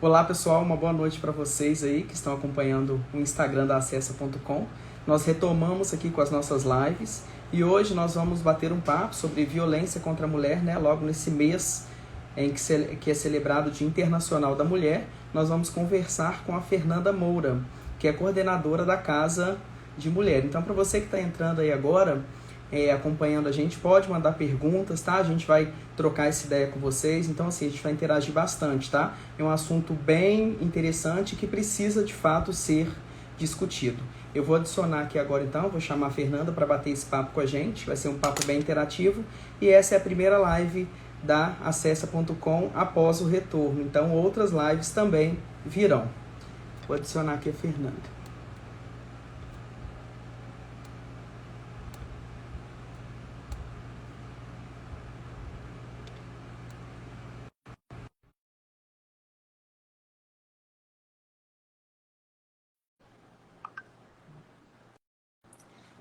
Olá pessoal, uma boa noite para vocês aí que estão acompanhando o Instagram da Acessa.com. Nós retomamos aqui com as nossas lives e hoje nós vamos bater um papo sobre violência contra a mulher, né? Logo nesse mês em que é celebrado o Dia Internacional da Mulher, nós vamos conversar com a Fernanda Moura, que é coordenadora da Casa de Mulher. Então, para você que está entrando aí agora, acompanhando a gente, pode mandar perguntas, tá? A gente vai trocar essa ideia com vocês, então assim, a gente vai interagir bastante, tá? É um assunto bem interessante que precisa de fato ser discutido. Eu vou adicionar aqui agora então, vou chamar a Fernanda para bater esse papo com a gente, vai ser um papo bem interativo e essa é a primeira live da Acessa.com após o retorno, então outras lives também virão. Vou adicionar aqui a Fernanda.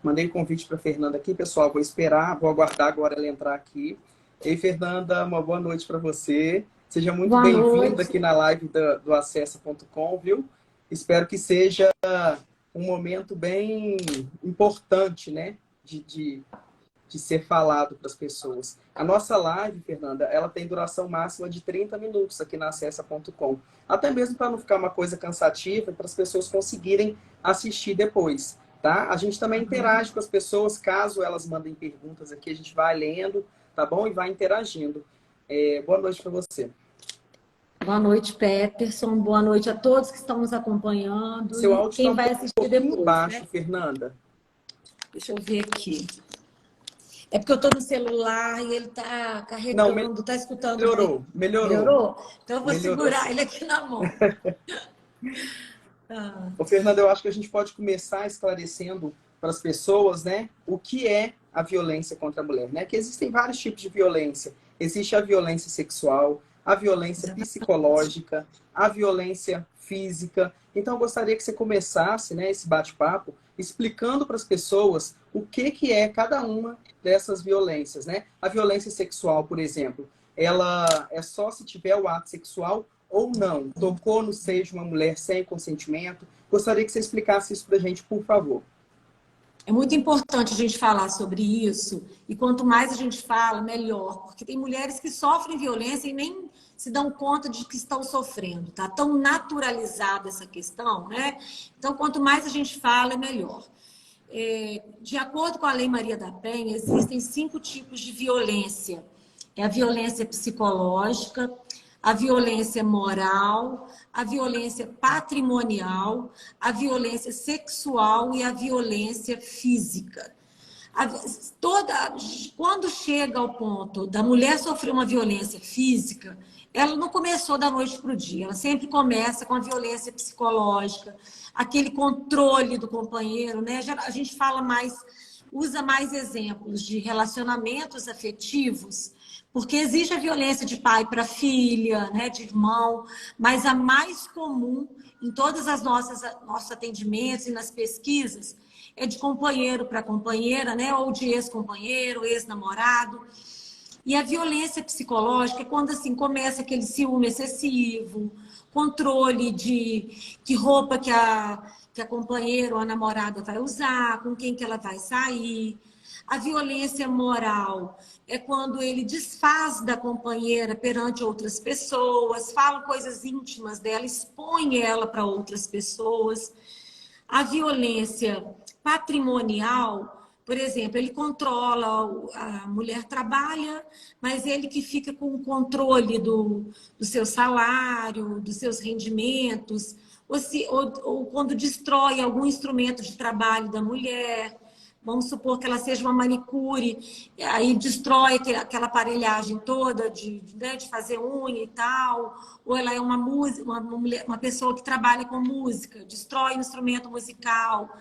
Mandei convite para a Fernanda aqui, pessoal. Vou esperar, vou aguardar agora ela entrar aqui. Ei, Fernanda, uma boa noite para você. Seja muito bem-vinda aqui na live do Acessa.com, viu? Espero que seja um momento bem importante, né? De ser falado para as pessoas. A nossa live, Fernanda, ela tem duração máxima de 30 minutos aqui na Acessa.com. Até mesmo para não ficar uma coisa cansativa, para as pessoas conseguirem assistir depois. Tá? A gente também interage com as pessoas, caso elas mandem perguntas aqui, a gente vai lendo, tá bom? E vai interagindo. Boa noite para você. Boa noite, Peterson. Boa noite a todos que estão nos acompanhando. Seu áudio quem está vai um assistir pouquinho depois, baixo, né? Fernanda. Deixa eu ver aqui. É porque eu estou no celular e ele está carregando, está escutando. Melhorou. Melhorou? Então eu vou Melhorou. segurar ele aqui na mão. Ô, Fernanda, eu acho que a gente pode começar esclarecendo para as pessoas, né, o que é a violência contra a mulher, né? Que existem vários tipos de violência. Existe a violência sexual, a violência psicológica, a violência física. Então, eu gostaria que você começasse, né, esse bate-papo explicando para as pessoas o que é cada uma dessas violências, né? A violência sexual, por exemplo, ela é só se tiver o ato sexual ou não, tocou no seio de uma mulher sem consentimento. Gostaria que você explicasse isso para a gente, por favor. É muito importante a gente falar sobre isso, e quanto mais a gente fala, melhor, porque tem mulheres que sofrem violência e nem se dão conta de que estão sofrendo, tá tão naturalizada essa questão, né? Então, quanto mais a gente fala, é melhor. De acordo com a Lei Maria da Penha, existem 5 tipos de violência. É a violência psicológica, a violência moral, a violência patrimonial, a violência sexual e a violência física. Quando chega ao ponto da mulher sofrer uma violência física, ela não começou da noite para o dia, ela sempre começa com a violência psicológica, aquele controle do companheiro, né? A gente usa mais exemplos de relacionamentos afetivos, porque existe a violência de pai para filha, né, de irmão, mas a mais comum em todos os nossos atendimentos e nas pesquisas é de companheiro para companheira, né, ou de ex-companheiro, ex-namorado. E a violência psicológica é quando assim começa aquele ciúme excessivo, controle de que roupa que a companheira ou a namorada vai usar, com quem que ela vai sair. A violência moral é quando ele desfaz da companheira perante outras pessoas, fala coisas íntimas dela, expõe ela para outras pessoas. A violência patrimonial, por exemplo, ele controla, a mulher trabalha, mas ele que fica com o controle do seu salário, dos seus rendimentos, ou quando destrói algum instrumento de trabalho da mulher. Vamos supor que ela seja uma manicure, aí destrói aquela aparelhagem toda de fazer unha e tal, ou ela é uma pessoa que trabalha com música, destrói o instrumento musical.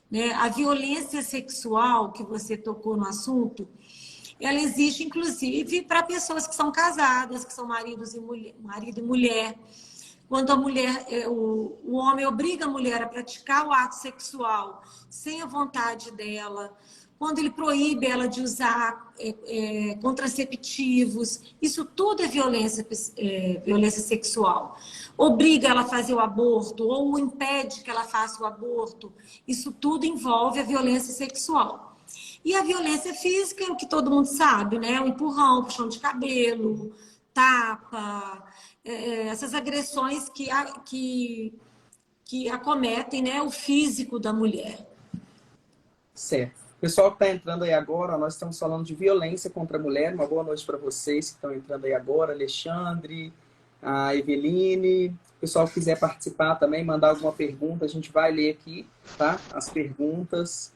Né? A violência sexual, que você tocou no assunto, ela existe, inclusive, para pessoas que são casadas, que são marido e mulher. Quando o homem obriga a mulher a praticar o ato sexual sem a vontade dela, quando ele proíbe ela de usar contraceptivos, isso tudo é violência sexual. Obriga ela a fazer o aborto ou impede que ela faça o aborto, isso tudo envolve a violência sexual. E a violência física é o que todo mundo sabe, né? O empurrão, puxão de cabelo, tapa, essas agressões que acometem, né, o físico da mulher. Certo. Pessoal que está entrando aí agora, nós estamos falando de violência contra a mulher. Uma boa noite para vocês que estão entrando aí agora. Alexandre, a Eveline. Pessoal que quiser participar também, mandar alguma pergunta, a gente vai ler aqui, tá? As perguntas.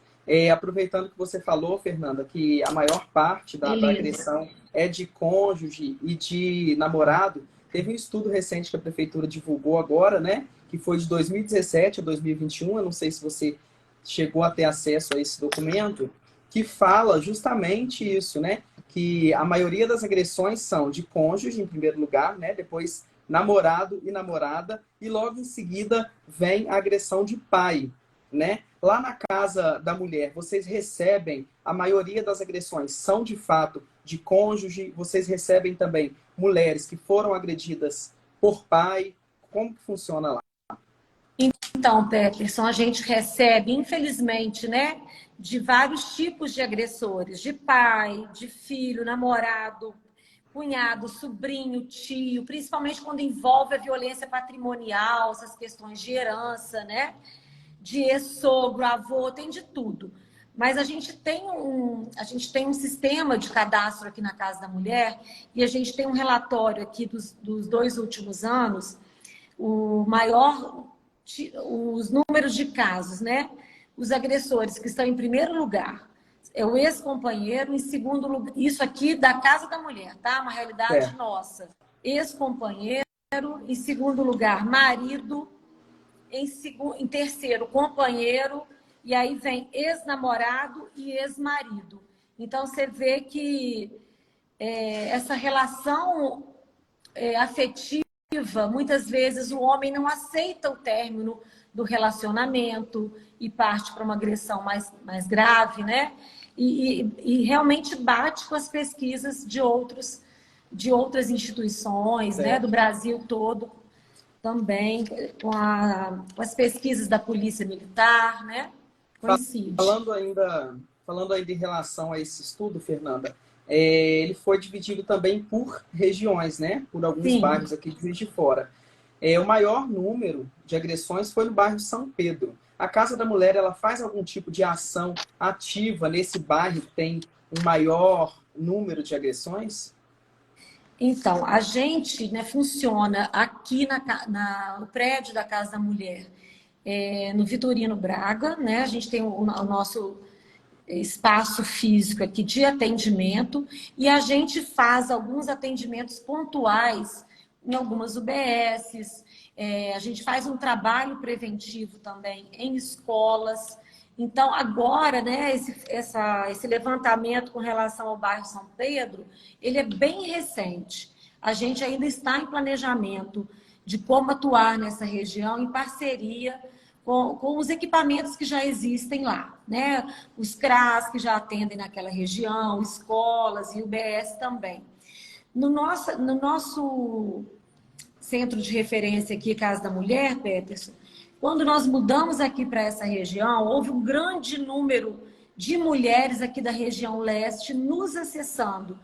Aproveitando que você falou, Fernanda, que a maior parte da agressão é de cônjuge e de namorado. Teve um estudo recente que a prefeitura divulgou agora, né? Que foi de 2017 a 2021. Eu não sei se você chegou a ter acesso a esse documento, que fala justamente isso, né? Que a maioria das agressões são de cônjuge, em primeiro lugar, né? Depois namorado e namorada, e logo em seguida vem a agressão de pai, né? Lá na casa da mulher, vocês recebem, a maioria das agressões são de fato de cônjuge, vocês recebem também mulheres que foram agredidas por pai, como que funciona lá? Então, Peterson, a gente recebe, infelizmente, né, de vários tipos de agressores, de pai, de filho, namorado, cunhado, sobrinho, tio, principalmente quando envolve a violência patrimonial, essas questões de herança, né, de ex-sogro, avô, tem de tudo. Mas a gente tem um sistema de cadastro aqui na Casa da Mulher e a gente tem um relatório aqui dos 2 últimos anos, os números de casos, né? Os agressores que estão em primeiro lugar é o ex-companheiro, em segundo lugar, isso aqui da Casa da Mulher, tá? Uma realidade nossa. Ex-companheiro, em segundo lugar, marido, em terceiro, companheiro, e aí vem ex-namorado e ex-marido. Então, você vê que essa relação afetiva, muitas vezes o homem não aceita o término do relacionamento e parte para uma agressão mais grave, né? E realmente bate com as pesquisas de outras instituições, né? Do Brasil todo também, com as pesquisas da Polícia Militar, né? Coincide. Falando ainda em relação a esse estudo, Fernanda, ele foi dividido também por regiões, né? Por alguns bairros aqui de Juiz de Fora. O maior número de agressões foi no bairro São Pedro. A Casa da Mulher, ela faz algum tipo de ação ativa nesse bairro que tem um maior número de agressões? Então, a gente, né, funciona aqui no prédio da Casa da Mulher, no Vitorino Braga, né? A gente tem o nosso espaço físico aqui de atendimento e a gente faz alguns atendimentos pontuais em algumas UBSs, a gente faz um trabalho preventivo também em escolas. Então, agora, né, esse levantamento com relação ao bairro São Pedro, ele é bem recente. A gente ainda está em planejamento de como atuar nessa região em parceria com os equipamentos que já existem lá, né? Os CRAS que já atendem naquela região, escolas e UBS também. No nosso centro de referência aqui, Casa da Mulher, Peterson, quando nós mudamos aqui para essa região, houve um grande número de mulheres aqui da região leste nos acessando.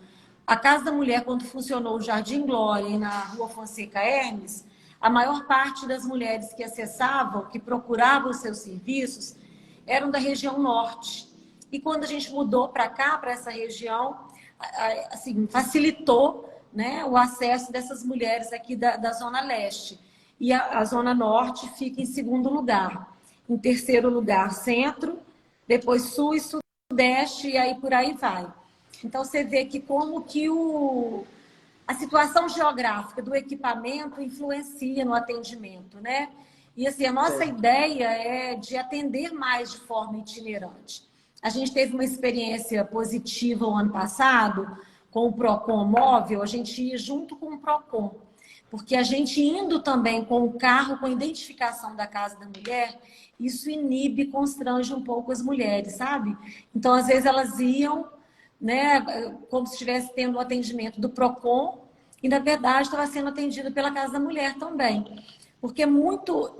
A Casa da Mulher, quando funcionou o Jardim Glória e na Rua Fonseca Hermes, a maior parte das mulheres que acessavam, que procuravam os seus serviços, eram da região norte. E quando a gente mudou para cá, para essa região, assim, facilitou, né, o acesso dessas mulheres aqui da Zona Leste. E a Zona Norte fica em segundo lugar. Em terceiro lugar, Centro, depois Sul e Sudeste, e aí por aí vai. Então, você vê que como que a situação geográfica do equipamento influencia no atendimento, né? E assim, a nossa ideia é de atender mais de forma itinerante. A gente teve uma experiência positiva o ano passado com o PROCON móvel, a gente ia junto com o PROCON. Porque a gente indo também com o carro, com a identificação da casa da mulher, isso inibe, constrange um pouco as mulheres, sabe? Então, às vezes, elas iam, né, como se estivesse tendo o atendimento do PROCON, e, na verdade, estava sendo atendido pela Casa da Mulher também. Porque é muito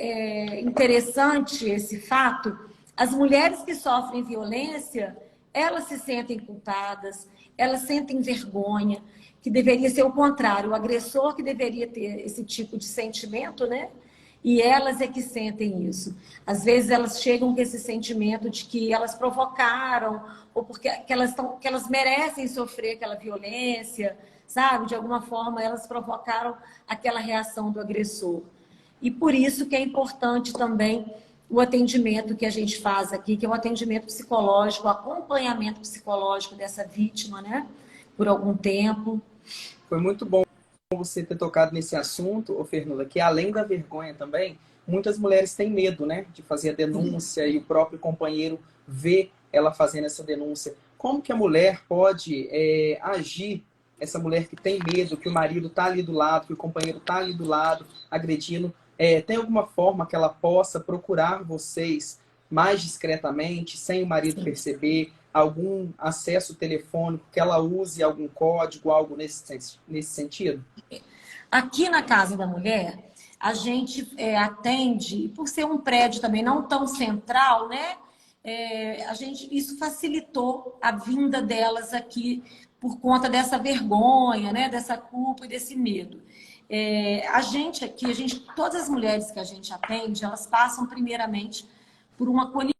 interessante esse fato. As mulheres que sofrem violência, elas se sentem culpadas, elas sentem vergonha, que deveria ser o contrário, o agressor que deveria ter esse tipo de sentimento, né? E elas é que sentem isso. Às vezes elas chegam com esse sentimento de que elas provocaram, ou porque que elas merecem sofrer aquela violência, sabe? De alguma forma elas provocaram aquela reação do agressor. E por isso que é importante também o atendimento que a gente faz aqui, que é o atendimento psicológico, o acompanhamento psicológico dessa vítima, né? Por algum tempo. Foi muito bom você ter tocado nesse assunto, ô Fernanda, que além da vergonha também, muitas mulheres têm medo, né, de fazer a denúncia e o próprio companheiro vê ela fazendo essa denúncia. Como que a mulher pode agir, essa mulher que tem medo, que o marido está ali do lado, que o companheiro está ali do lado, agredindo? Tem alguma forma que ela possa procurar vocês mais discretamente, sem o marido perceber? Algum acesso telefônico, que ela use algum código, algo nesse sentido? Aqui na Casa da Mulher, a gente atende, por ser um prédio também não tão central, né? Isso facilitou a vinda delas aqui por conta dessa vergonha, né? Dessa culpa e desse medo. A gente aqui, todas as mulheres que a gente atende, elas passam primeiramente por uma acolhimento.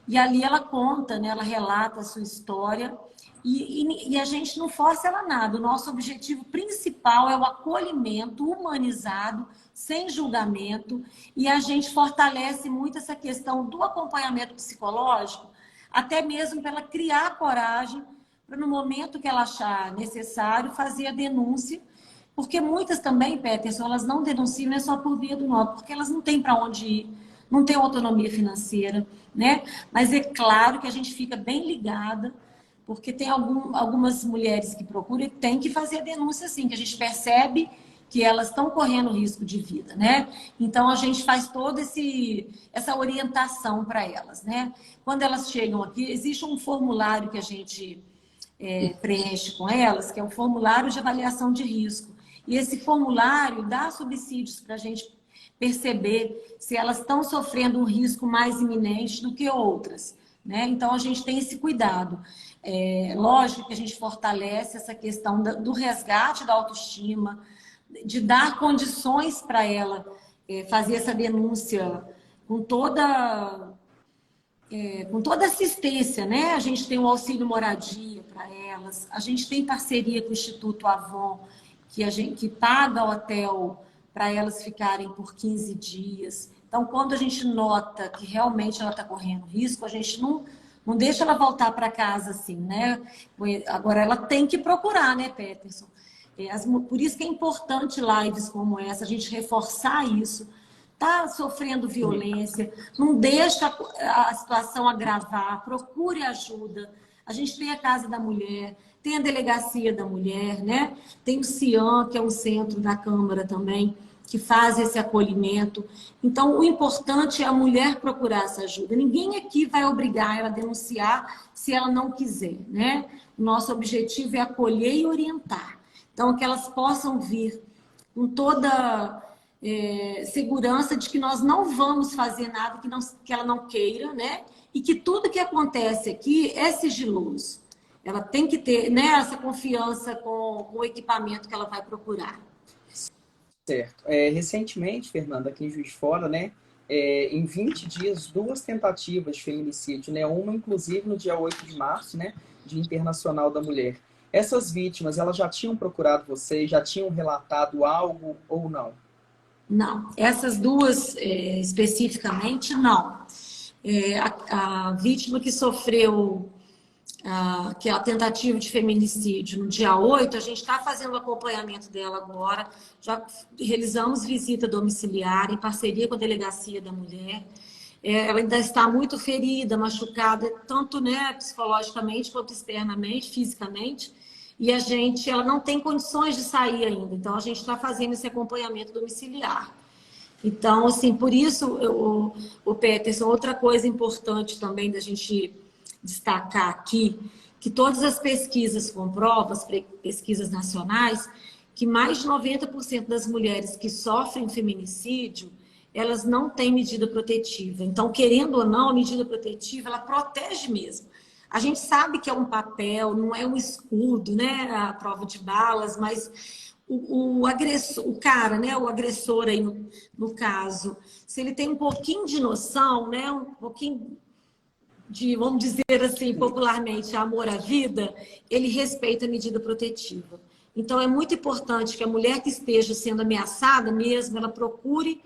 E ali ela conta, né? Ela relata a sua história e a gente não força ela nada. O nosso objetivo principal é o acolhimento humanizado, sem julgamento, e a gente fortalece muito essa questão do acompanhamento psicológico, até mesmo para ela criar coragem para, no momento que ela achar necessário, fazer a denúncia. Porque muitas também, Peterson, elas não denunciam, não é só por via do nó, porque elas não têm para onde ir, não têm autonomia financeira, né? Mas é claro que a gente fica bem ligada, porque tem algumas mulheres que procuram e tem que fazer a denúncia assim, que a gente percebe que elas estão correndo risco de vida, né? Então a gente faz toda essa orientação para elas, né? Quando elas chegam aqui, existe um formulário que a gente preenche com elas, que é o formulário de avaliação de risco. E esse formulário dá subsídios para a gente perceber se elas estão sofrendo um risco mais iminente do que outras, né? Então a gente tem esse cuidado. Lógico que a gente fortalece essa questão do resgate da autoestima, de dar condições para ela fazer essa denúncia com toda assistência, né? A gente tem o auxílio moradia para elas, a gente tem parceria com o Instituto Avon, que paga o hotel para elas ficarem por 15 dias. Então, quando a gente nota que realmente ela está correndo risco, a gente não deixa ela voltar para casa assim, né? Agora, ela tem que procurar, né, Peterson? Por isso que é importante lives como essa, a gente reforçar isso. Está sofrendo violência, não deixa a situação agravar, procure ajuda. A gente tem a Casa da Mulher, tem a Delegacia da Mulher, né? Tem o CIAM, que é um centro da Câmara também, que faz esse acolhimento. Então, o importante é a mulher procurar essa ajuda. Ninguém aqui vai obrigar ela a denunciar se ela não quiser, né? O nosso objetivo é acolher e orientar. Então, que elas possam vir com toda segurança de que nós não vamos fazer nada que ela não queira, né? E que tudo que acontece aqui é sigiloso. Ela tem que ter, né, essa confiança com o equipamento que ela vai procurar. Certo. Recentemente, Fernanda, aqui em Juiz de Fora, né, em 20 dias, 2 tentativas de feminicídio, né, uma inclusive no dia 8 de março, né, Dia Internacional da Mulher. Essas vítimas, elas já tinham procurado vocês, já tinham relatado algo ou não? Não, essas duas especificamente, não. A vítima que sofreu que é a tentativa de feminicídio no dia 8, a gente está fazendo o acompanhamento dela agora, já realizamos visita domiciliar em parceria com a Delegacia da Mulher. Ela ainda está muito ferida, machucada, tanto, né, psicologicamente quanto externamente, fisicamente. e ela não tem condições de sair ainda. Então, a gente está fazendo esse acompanhamento domiciliar. Então, assim, por isso, o Peterson, outra coisa importante também da gente destacar aqui, que todas as pesquisas comprovam, as pesquisas nacionais, que mais de 90% das mulheres que sofrem feminicídio, elas não têm medida protetiva. Então, querendo ou não, a medida protetiva, ela protege mesmo. A gente sabe que é um papel, não é um escudo, né, a prova de balas, mas o agressor, o cara, né, o agressor aí no caso, se ele tem um pouquinho de noção, né, um pouquinho de, vamos dizer assim, popularmente, amor à vida, ele respeita a medida protetiva. Então, é muito importante que a mulher que esteja sendo ameaçada mesmo, ela procure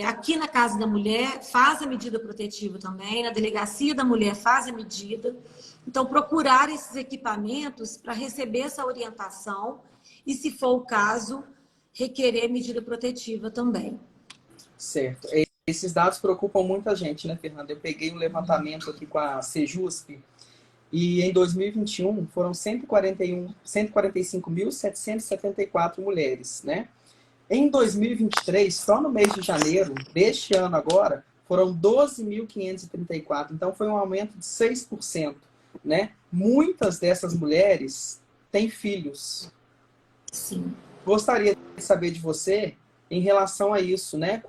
aqui na Casa da Mulher, faz a medida protetiva também, na Delegacia da Mulher faz a medida. Então, procurar esses equipamentos para receber essa orientação e, se for o caso, requerer medida protetiva também. Certo. Esses dados preocupam muita gente, né, Fernanda? Eu peguei um levantamento aqui com a Sejusc e em 2021 foram 145.774 mulheres, né? Em 2023, só no mês de janeiro deste ano agora, foram 12.534. Então, foi um aumento de 6%, né? Muitas dessas mulheres têm filhos. Sim. Gostaria de saber de você em relação a isso, né?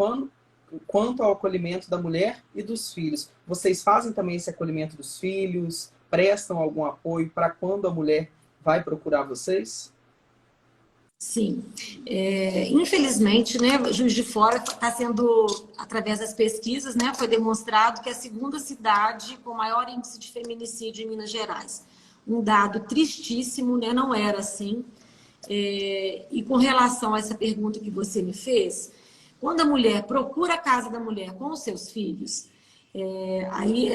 Quanto ao acolhimento da mulher e dos filhos. Vocês fazem também esse acolhimento dos filhos? Prestam algum apoio para quando a mulher vai procurar vocês? Sim. Infelizmente, né, Juiz de Fora está sendo, através das pesquisas, né, foi demonstrado que é a segunda cidade com maior índice de feminicídio em Minas Gerais. Um dado tristíssimo, né, não era assim. E com relação a essa pergunta que você me fez, quando a mulher procura a Casa da Mulher com os seus filhos, aí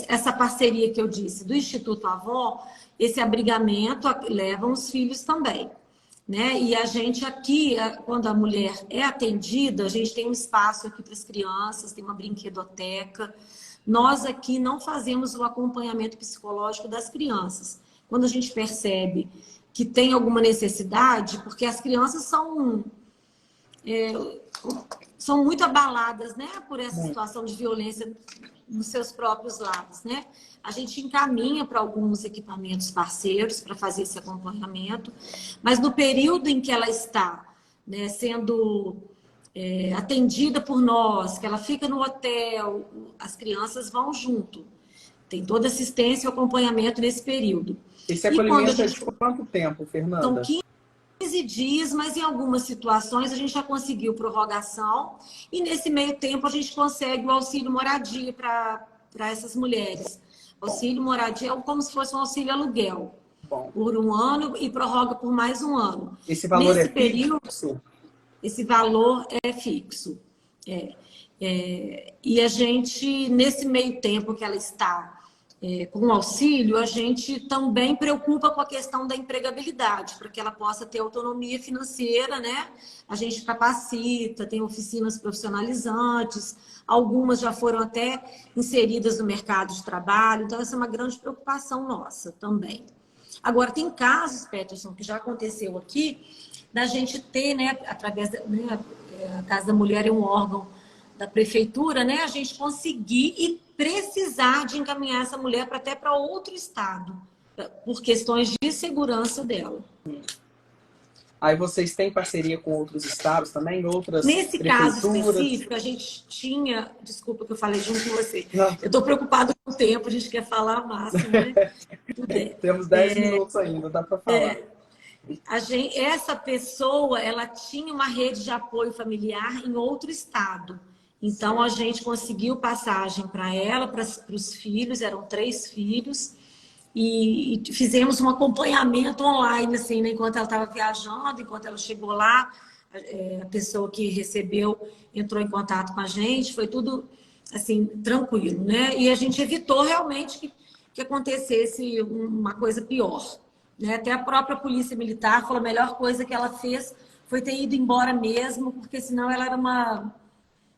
essa parceria que eu disse do Instituto Avon, esse abrigamento leva os filhos também. Né? E a gente aqui, quando a mulher é atendida, a gente tem um espaço aqui para as crianças, tem uma brinquedoteca. Nós aqui não fazemos o acompanhamento psicológico das crianças. Quando a gente percebe que tem alguma necessidade, porque as crianças são muito abaladas, né, por essa situação de violência nos seus próprios lados, né? A gente encaminha para alguns equipamentos parceiros para fazer esse acompanhamento, mas no período em que ela está, né, sendo atendida por nós, que ela fica no hotel, as crianças vão junto. Tem toda assistência e acompanhamento nesse período. Esse acolhimento é de quanto tempo, Fernanda? São 15 dias, mas em algumas situações a gente já conseguiu prorrogação e nesse meio tempo a gente consegue o auxílio moradia para essas mulheres. Auxílio moradia é como se fosse um auxílio aluguel. Bom. Por um ano e prorroga por mais um ano. Esse valor nesse período, fixo? Esse valor é fixo. E a gente, nesse meio tempo que ela está com o auxílio, a gente também preocupa com a questão da empregabilidade, para que ela possa ter autonomia financeira, né? A gente capacita, tem oficinas profissionalizantes, algumas já foram até inseridas no mercado de trabalho, então essa é uma grande preocupação nossa também. Agora, tem casos, Peterson, que já aconteceu aqui, da gente ter, né, através a Casa da Mulher é um órgão da prefeitura, né, a gente conseguir e precisar de encaminhar essa mulher até para outro estado, por questões de segurança dela. Aí vocês têm parceria com outros estados também, outras Nesse caso específico, a gente tinha... Desculpa que eu falei junto com você. Não. Eu estou preocupada com o tempo, a gente quer falar máximo, né? Temos 10 minutos ainda, dá para falar. Essa pessoa, ela tinha uma rede de apoio familiar em outro estado. Então, a gente conseguiu passagem para ela, para os filhos, eram 3 filhos, e fizemos um acompanhamento online, assim, né? Enquanto ela estava viajando, enquanto ela chegou lá, a pessoa que recebeu entrou em contato com a gente, foi tudo, assim, tranquilo, né? E a gente evitou realmente que acontecesse uma coisa pior, né? Até a própria polícia militar falou, a melhor coisa que ela fez foi ter ido embora mesmo, porque senão ela era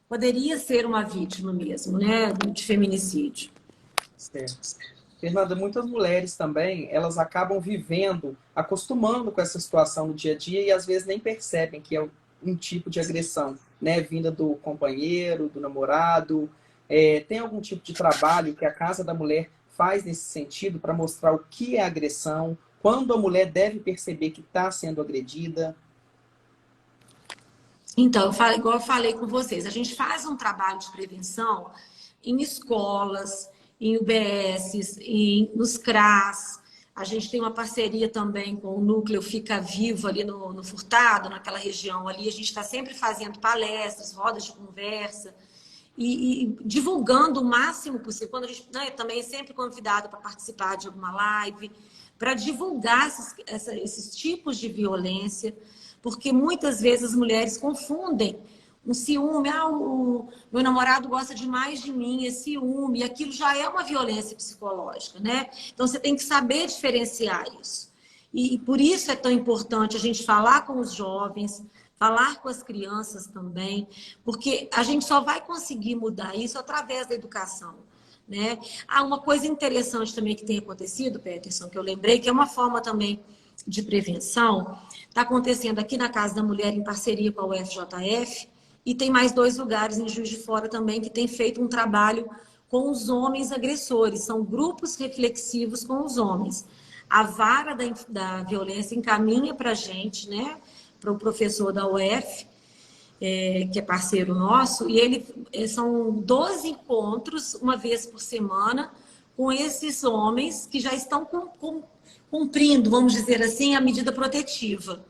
poderia ser uma vítima mesmo, né, de feminicídio. Certo. Fernanda, muitas mulheres também, elas acabam vivendo, acostumando com essa situação no dia a dia e às vezes nem percebem que é um tipo de agressão, né? Vinda do companheiro, do namorado. Tem algum tipo de trabalho que a Casa da Mulher faz nesse sentido para mostrar o que é agressão, quando a mulher deve perceber que está sendo agredida? Então, igual eu falei com vocês, a gente faz um trabalho de prevenção em escolas, em UBSs, nos CRAS. A gente tem uma parceria também com o Núcleo Fica Vivo ali no Furtado, naquela região ali. A gente está sempre fazendo palestras, rodas de conversa e divulgando o máximo possível. Quando a gente, né, também é sempre convidada para participar de alguma live, para divulgar esses tipos de violência, porque muitas vezes as mulheres confundem um ciúme, o meu namorado gosta demais de mim, é ciúme, e aquilo já é uma violência psicológica, né? Então você tem que saber diferenciar isso. E por isso é tão importante a gente falar com os jovens, falar com as crianças também, porque a gente só vai conseguir mudar isso através da educação, né? Uma coisa interessante também que tem acontecido, Peterson, que eu lembrei, que é uma forma também de prevenção, está acontecendo aqui na Casa da Mulher em parceria com a UFJF, e tem mais 2 lugares em Juiz de Fora também que tem feito um trabalho com os homens agressores, são grupos reflexivos com os homens. A vara da violência encaminha para a gente, né, para o professor da UF, que é parceiro nosso, e são 12 encontros, uma vez por semana, com esses homens que já estão cumprindo, vamos dizer assim, a medida protetiva.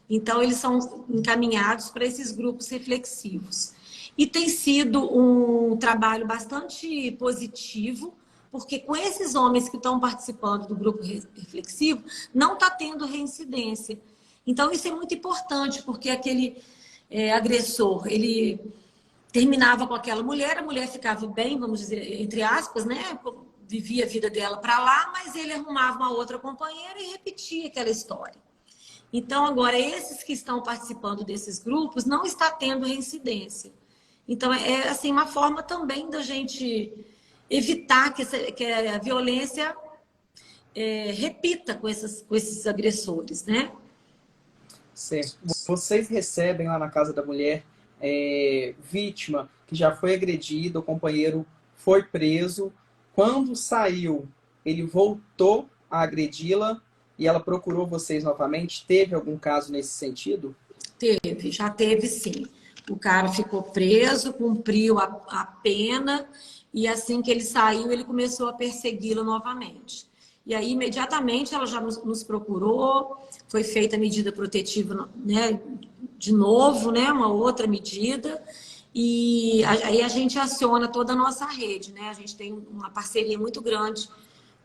Então, eles são encaminhados para esses grupos reflexivos. E tem sido um trabalho bastante positivo, porque com esses homens que estão participando do grupo reflexivo, não está tendo reincidência. Então, isso é muito importante, porque aquele agressor, ele terminava com aquela mulher, a mulher ficava bem, vamos dizer, entre aspas, né? Vivia a vida dela para lá, mas ele arrumava uma outra companheira e repetia aquela história. Então, agora, esses que estão participando desses grupos não está tendo reincidência. Então, é assim, uma forma também da gente evitar que a violência repita com esses agressores, né? Certo. Vocês recebem lá na Casa da Mulher vítima que já foi agredida, o companheiro foi preso. Quando saiu, ele voltou a agredi-la e ela procurou vocês novamente? Teve algum caso nesse sentido? Teve, já teve sim. O cara ficou preso, cumpriu a pena e assim que ele saiu, ele começou a persegui-la novamente. E aí, imediatamente, ela já nos procurou, foi feita a medida protetiva, né, de novo, né, uma outra medida, e aí a gente aciona toda a nossa rede, né? A gente tem uma parceria muito grande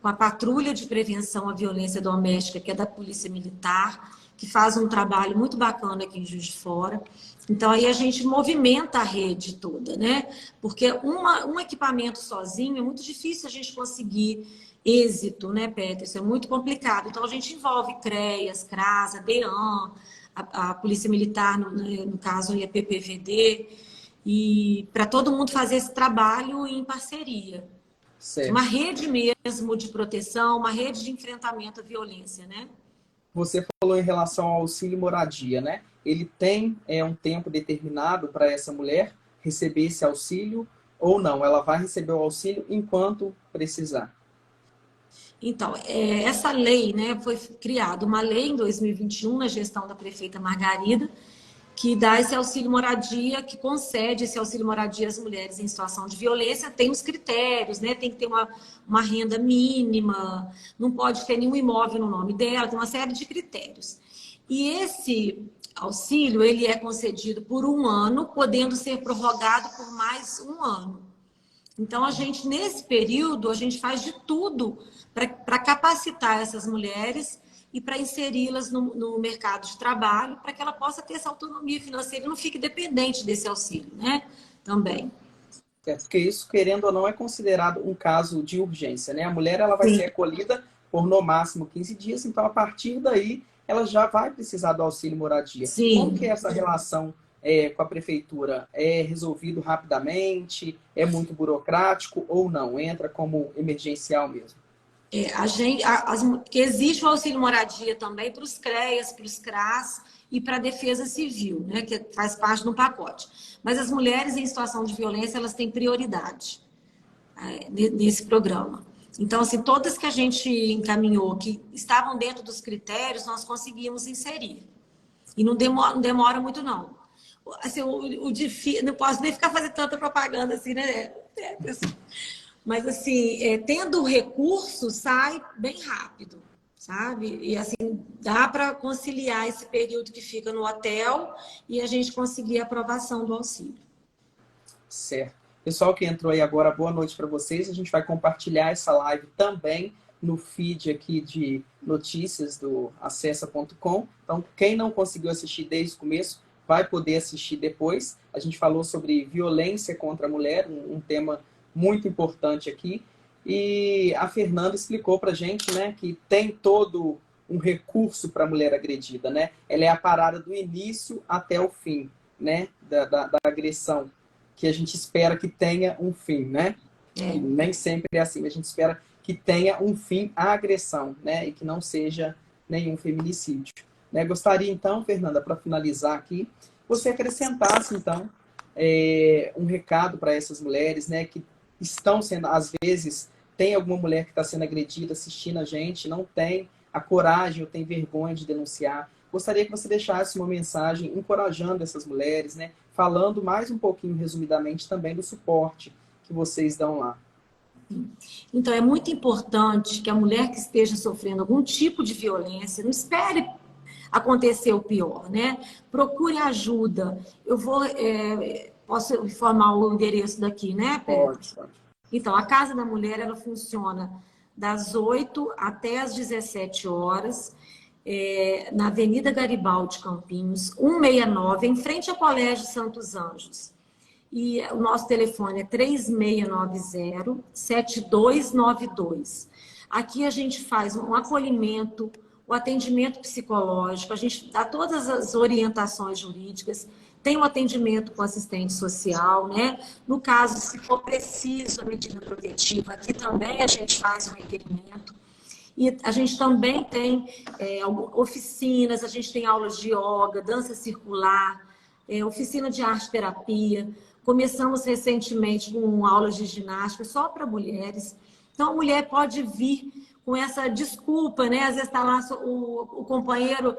com a Patrulha de Prevenção à Violência Doméstica, que é da Polícia Militar, que faz um trabalho muito bacana aqui em Juiz de Fora. Então, aí a gente movimenta a rede toda, né? Porque um equipamento sozinho é muito difícil a gente conseguir êxito, né, Peterson? É muito complicado. Então, a gente envolve CREAS, CRAS, a DEAN, a Polícia Militar, no caso, e a PPVD, e para todo mundo fazer esse trabalho em parceria. Certo. Uma rede mesmo de proteção, uma rede de enfrentamento à violência, né? Você falou em relação ao auxílio moradia, né? Ele tem um tempo determinado para essa mulher receber esse auxílio ou não? Ela vai receber o auxílio enquanto precisar. Então, essa lei, né, foi criada uma lei em 2021, na gestão da prefeita Margarida, que dá esse auxílio moradia, que concede esse auxílio moradia às mulheres em situação de violência. Tem os critérios, né? Tem que ter uma renda mínima, não pode ter nenhum imóvel no nome dela, tem uma série de critérios. E esse auxílio, ele é concedido por 1 ano, podendo ser prorrogado por mais 1 ano. Então, a gente, nesse período, a gente faz de tudo para capacitar essas mulheres e para inseri-las no mercado de trabalho, para que ela possa ter essa autonomia financeira e não fique dependente desse auxílio, né? Também. Porque isso, querendo ou não, é considerado um caso de urgência, né? A mulher ela vai Sim. ser acolhida por no máximo 15 dias, então a partir daí ela já vai precisar do auxílio moradia. Sim. Como que é essa relação com a prefeitura? É resolvido rapidamente? É muito burocrático ou não? Entra como emergencial mesmo? Que existe o auxílio moradia também para os CREAS, para os CRAS e para a Defesa Civil, né, que faz parte do pacote. Mas as mulheres em situação de violência, elas têm prioridade nesse programa. Então, assim, todas que a gente encaminhou, que estavam dentro dos critérios, nós conseguimos inserir. E não demora muito, não. Assim, o difícil, não posso nem ficar fazendo tanta propaganda assim, né? Mas, assim, tendo o recurso, sai bem rápido, sabe? E, assim, dá para conciliar esse período que fica no hotel e a gente conseguir a aprovação do auxílio. Certo. Pessoal que entrou aí agora, boa noite para vocês. A gente vai compartilhar essa live também no feed aqui de notícias do acessa.com. Então, quem não conseguiu assistir desde o começo, vai poder assistir depois. A gente falou sobre violência contra a mulher, um tema muito importante aqui. E a Fernanda explicou para a gente, né, que tem todo um recurso para a mulher agredida, né? Ela é a parada do início até o fim, né, da agressão, que a gente espera que tenha um fim, né? E nem sempre é assim, a gente espera que tenha um fim a agressão, né? E que não seja nenhum feminicídio. Né? Gostaria, então, Fernanda, para finalizar aqui, você acrescentasse, então, um recado para essas mulheres, né? Que estão sendo, às vezes, tem alguma mulher que está sendo agredida, assistindo a gente, não tem a coragem ou tem vergonha de denunciar. Gostaria que você deixasse uma mensagem encorajando essas mulheres, né? Falando mais um pouquinho, resumidamente, também do suporte que vocês dão lá. Então, é muito importante que a mulher que esteja sofrendo algum tipo de violência não espere acontecer o pior, né? Procure ajuda. Eu vou... posso informar o endereço daqui, né, Pedro? Pode. Então, a Casa da Mulher, ela funciona das 8 até as 17 horas, na Avenida Garibaldi Campinhos, 169, em frente ao Colégio Santos Anjos. E o nosso telefone é 3690-7292. Aqui a gente faz um acolhimento, o atendimento psicológico, a gente dá todas as orientações jurídicas, tem o atendimento com assistente social, né? No caso, se for preciso a medida protetiva, aqui também a gente faz um requerimento. E a gente também tem oficinas, a gente tem aulas de yoga, dança circular, oficina de arte-terapia. Começamos recentemente com aulas de ginástica só para mulheres. Então, a mulher pode vir com essa desculpa, né? Às vezes está lá, o companheiro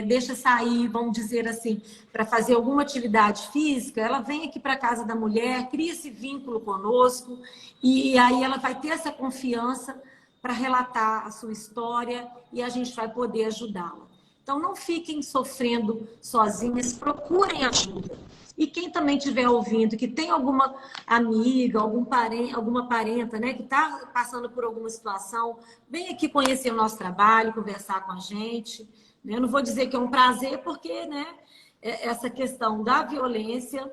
deixa sair, vamos dizer assim, para fazer alguma atividade física, ela vem aqui para a casa da mulher, cria esse vínculo conosco, e aí ela vai ter essa confiança para relatar a sua história e a gente vai poder ajudá-la. Então, não fiquem sofrendo sozinhas, procurem ajuda. E quem também estiver ouvindo, que tem alguma amiga, alguma parenta, né, que está passando por alguma situação, vem aqui conhecer o nosso trabalho, conversar com a gente. Eu não vou dizer que é um prazer, porque, né, essa questão da violência,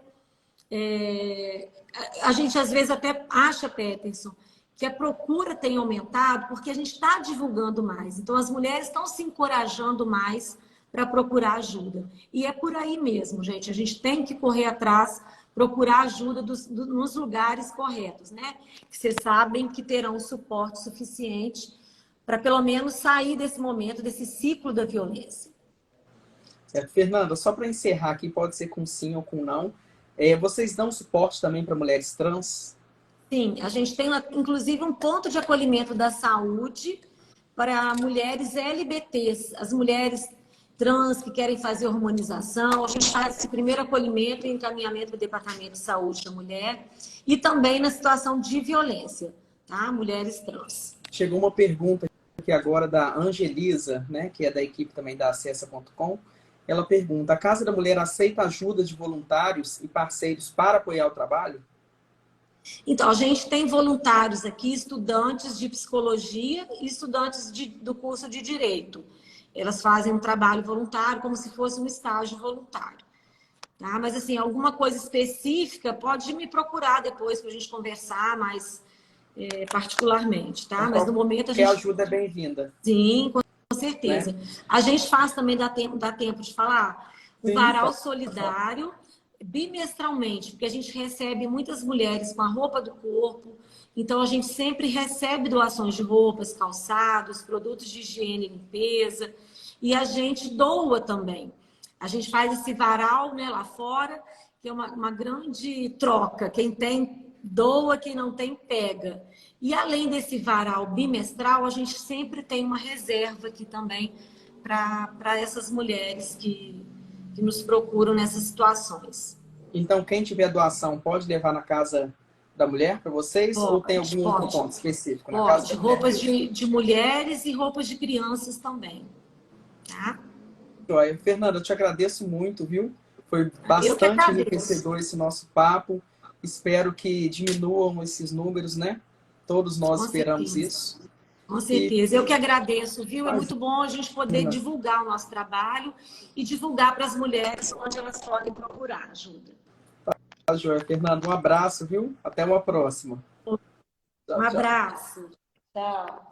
a gente às vezes até acha, Peterson, que a procura tem aumentado porque a gente está divulgando mais. Então, as mulheres estão se encorajando mais para procurar ajuda. E é por aí mesmo, gente. A gente tem que correr atrás, procurar ajuda nos lugares corretos, né? Que vocês sabem que terão suporte suficiente para, pelo menos, sair desse momento, desse ciclo da violência. Fernanda, só para encerrar aqui, pode ser com sim ou com não. Vocês dão suporte também para mulheres trans? Sim, a gente tem, inclusive, um ponto de acolhimento da saúde para mulheres LGBTs, as mulheres trans que querem fazer hormonização. A gente faz esse primeiro acolhimento e encaminhamento do Departamento de Saúde da Mulher e também na situação de violência, tá? Mulheres trans. Chegou uma pergunta aqui agora da Angelisa, né, que é da equipe também da acessa.com. Ela pergunta: a Casa da Mulher aceita ajuda de voluntários e parceiros para apoiar o trabalho? Então, a gente tem voluntários aqui, estudantes de psicologia e estudantes do curso de direito. Elas fazem um trabalho voluntário como se fosse um estágio voluntário. Tá? Mas, assim, alguma coisa específica, pode me procurar depois para a gente conversar mais particularmente, tá? Então, mas no momento a gente... gente... ajuda é bem-vinda. Sim, com certeza. Né? A gente faz também, dá tempo de falar, o Varal Solidário. bimestralmente, porque a gente recebe muitas mulheres com a roupa do corpo, então a gente sempre recebe doações de roupas, calçados, produtos de higiene e limpeza, e a gente doa também. A gente faz esse varal, né, lá fora, que é uma grande troca. Quem tem, doa, quem não tem, pega. E além desse varal bimestral, a gente sempre tem uma reserva aqui também para essas mulheres que nos procuram nessas situações. Então, quem tiver doação pode levar na casa da mulher para vocês? Ou tem algum outro ponto específico? Na casa Pode. da mulher Roupas mesmo? de mulheres e roupas de crianças também. Tá? Joia. Fernanda, eu te agradeço muito, viu? Foi Eu que bastante agradeço. enriquecedor esse nosso papo. Espero que diminuam esses números, né? Todos nós Com esperamos certeza. isso. Com E, certeza. Eu que agradeço, viu? É muito bom a gente poder Fernanda, divulgar o nosso trabalho e divulgar para as mulheres onde elas podem procurar ajuda. tá, joia. Fernanda, um abraço, viu? Até uma próxima. Um Tchau, tchau. abraço. Tchau.